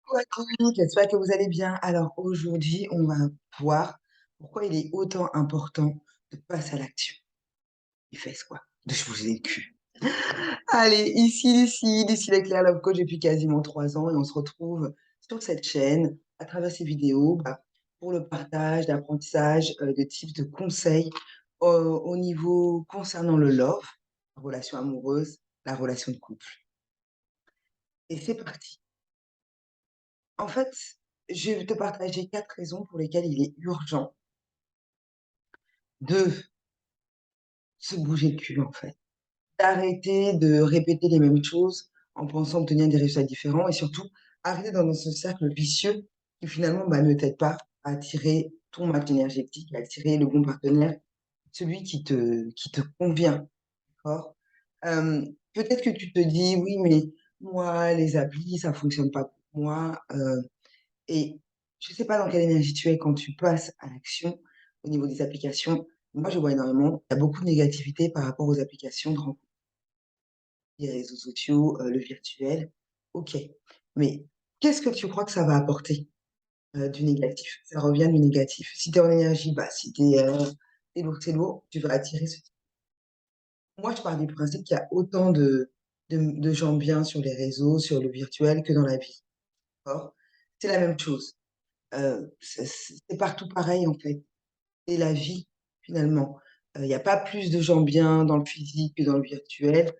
Coucou à tous, j'espère que vous allez bien. Alors aujourd'hui, on va voir pourquoi il est autant important de passer à l'action. Il fait quoi? De se bouger le cul. Allez, ici Leclerc, Love Coach depuis quasiment 3 ans et on se retrouve sur cette chaîne à travers ces vidéos pour le partage d'apprentissage, de tips, de conseils au niveau concernant le love, la relation amoureuse, la relation de couple. Et c'est parti. En fait, je vais te partager 4 raisons pour lesquelles il est urgent de se bouger le cul, en fait. D'arrêter de répéter les mêmes choses en pensant obtenir des résultats différents et surtout arrêter dans ce cercle vicieux qui finalement ne t'aide pas à attirer ton match énergétique, à attirer le bon partenaire, celui qui te convient. D'accord. Peut-être que tu te dis, oui, mais moi, les applis, ça fonctionne pas pour moi. Et je ne sais pas dans quelle énergie tu es quand tu passes à l'action au niveau des applications. Moi, je vois énormément, il y a beaucoup de négativité par rapport aux applications de rencontres, les réseaux sociaux, le virtuel. OK. Mais qu'est-ce que tu crois que ça va apporter du négatif? Ça revient du négatif. Si tu es en énergie basse, si tu es, c'est lourd, tu vas attirer ce type. Moi, je pars du principe qu'il y a autant de gens bien sur les réseaux, sur le virtuel que dans la vie. D'accord. C'est la même chose. C'est partout pareil, en fait. Et la vie, finalement. Il y a pas plus de gens bien dans le physique que dans le virtuel.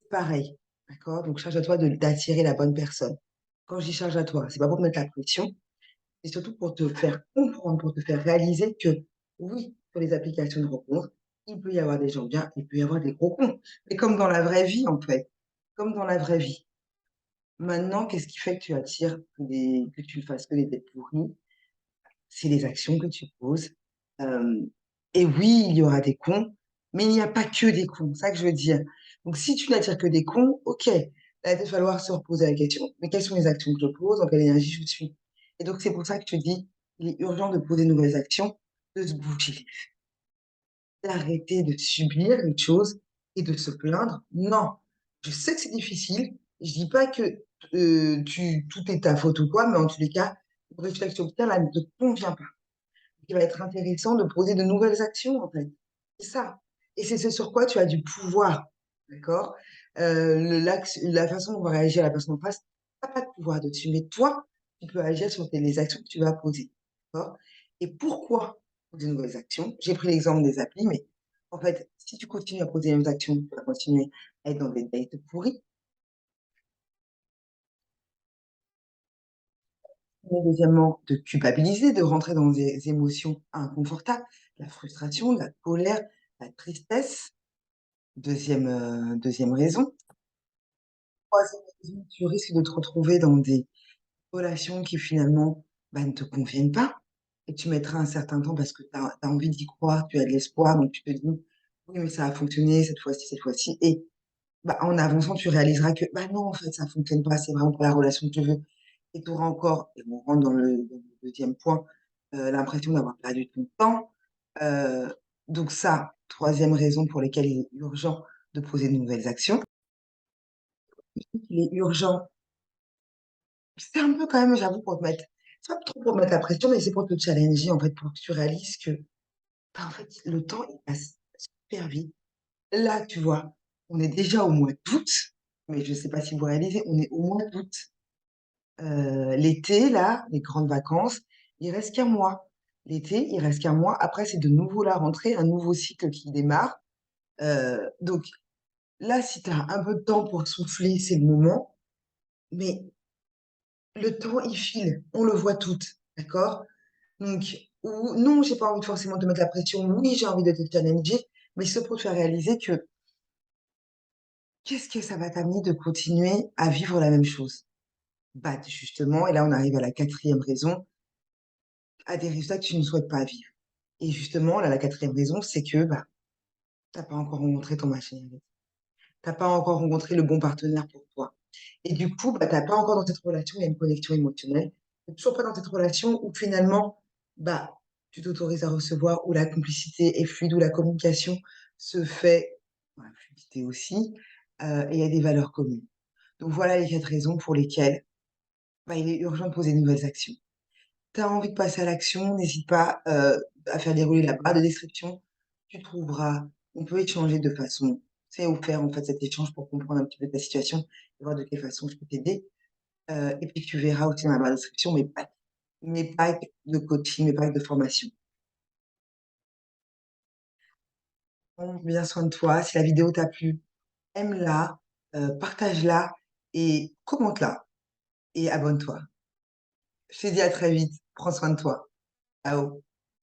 Pareil, d'accord? Donc charge à toi d'attirer la bonne personne. Quand je dis charge à toi, c'est pas pour te mettre la pression, c'est surtout pour te faire comprendre, pour te faire réaliser que oui, sur les applications de rencontres, il peut y avoir des gens bien, il peut y avoir des gros cons. Mais comme dans la vraie vie, en fait. Comme dans la vraie vie. Maintenant, qu'est-ce qui fait que tu attires que tu ne fasses que des têtes pourries? C'est les actions que tu poses. Euh, et oui, il y aura des cons, mais il n'y a pas que des cons, c'est ça que je veux dire. Donc, si tu n'attires que des cons, ok, là, il va falloir se reposer la question, mais quelles sont les actions que je pose, dans quelle énergie je suis? Et donc, c'est pour ça que je te dis, il est urgent de poser de nouvelles actions, de se bouger, d'arrêter de subir les choses et de se plaindre. Non, je sais que c'est difficile, je dis pas que tout est ta faute ou quoi, mais en tous les cas, le résultat que tu obtiens là ne te convient pas. Il va être intéressant de poser de nouvelles actions, en fait. C'est ça. Et c'est ce sur quoi tu as du pouvoir. D'accord? La façon dont on va réagir à la personne en face, tu n'as pas de pouvoir dessus. Mais toi, tu peux agir sur les actions que tu vas poser. D'accord? Et pourquoi poser de nouvelles actions? J'ai pris l'exemple des applis, mais en fait, si tu continues à poser les mêmes actions, tu vas continuer à être dans des dates pourries. Mais deuxièmement, de culpabiliser, de rentrer dans des émotions inconfortables, la frustration, la colère, la tristesse. Deuxième raison. Troisième raison, tu risques de te retrouver dans des relations qui finalement ne te conviennent pas. Et tu mettras un certain temps parce que tu as envie d'y croire, tu as de l'espoir, donc tu te dis, oui, mais ça a fonctionné cette fois-ci, cette fois-ci. Et en avançant, tu réaliseras que non, en fait, ça fonctionne pas, c'est vraiment pas la relation que tu veux. Et tu auras encore, et on rentre dans le deuxième point, l'impression d'avoir perdu ton temps. Euh, donc ça, troisième raison pour laquelle il est urgent de poser de nouvelles actions. Il est urgent. C'est un peu quand même, j'avoue, pour te mettre, c'est pas trop pour te mettre la pression, mais c'est pour te challenger, en fait, pour que tu réalises que, en fait, le temps, il passe super vite. Là, tu vois, on est déjà au mois d'août, mais je sais pas si vous réalisez, on est au mois d'août. L'été, là, les grandes vacances, il reste qu'un mois. L'été, il reste qu'un mois. Après, c'est de nouveau la rentrée, un nouveau cycle qui démarre. Donc là, si tu as un peu de temps pour souffler, c'est le moment. Mais le temps, il file. On le voit toutes. D'accord? Donc, non, j'ai pas envie de forcément te mettre la pression. Oui, j'ai envie de te challenger, mais c'est pour te faire réaliser que qu'est-ce que ça va t'amener de continuer à vivre la même chose? Justement, et là, on arrive à la quatrième raison, à des résultats que tu ne souhaites pas vivre. Et justement, là, la quatrième raison, c'est que t'as pas encore rencontré ton machin. T'as pas encore rencontré le bon partenaire pour toi. Et du coup, t'as pas encore dans cette relation, il y a une connexion émotionnelle. T'es toujours pas dans cette relation où finalement, tu t'autorises à recevoir, où la complicité est fluide, où la communication se fait, la fluidité aussi, et il y a des valeurs communes. Donc voilà les 4 raisons pour lesquelles bah, il est urgent de poser de nouvelles actions. Tu as envie de passer à l'action, n'hésite pas, à faire dérouler la barre de description. Tu trouveras on peut échanger de façon c'est offert, en fait, cet échange pour comprendre un petit peu ta situation et voir de quelle façon je peux t'aider. Et puis tu verras aussi dans la barre de description mes packs de coaching, mes packs de formation. Prends bien soin de toi. Si la vidéo t'a plu, aime-la, partage-la et commente-la et abonne-toi. Je te dis à très vite. Prends soin de toi. Ciao.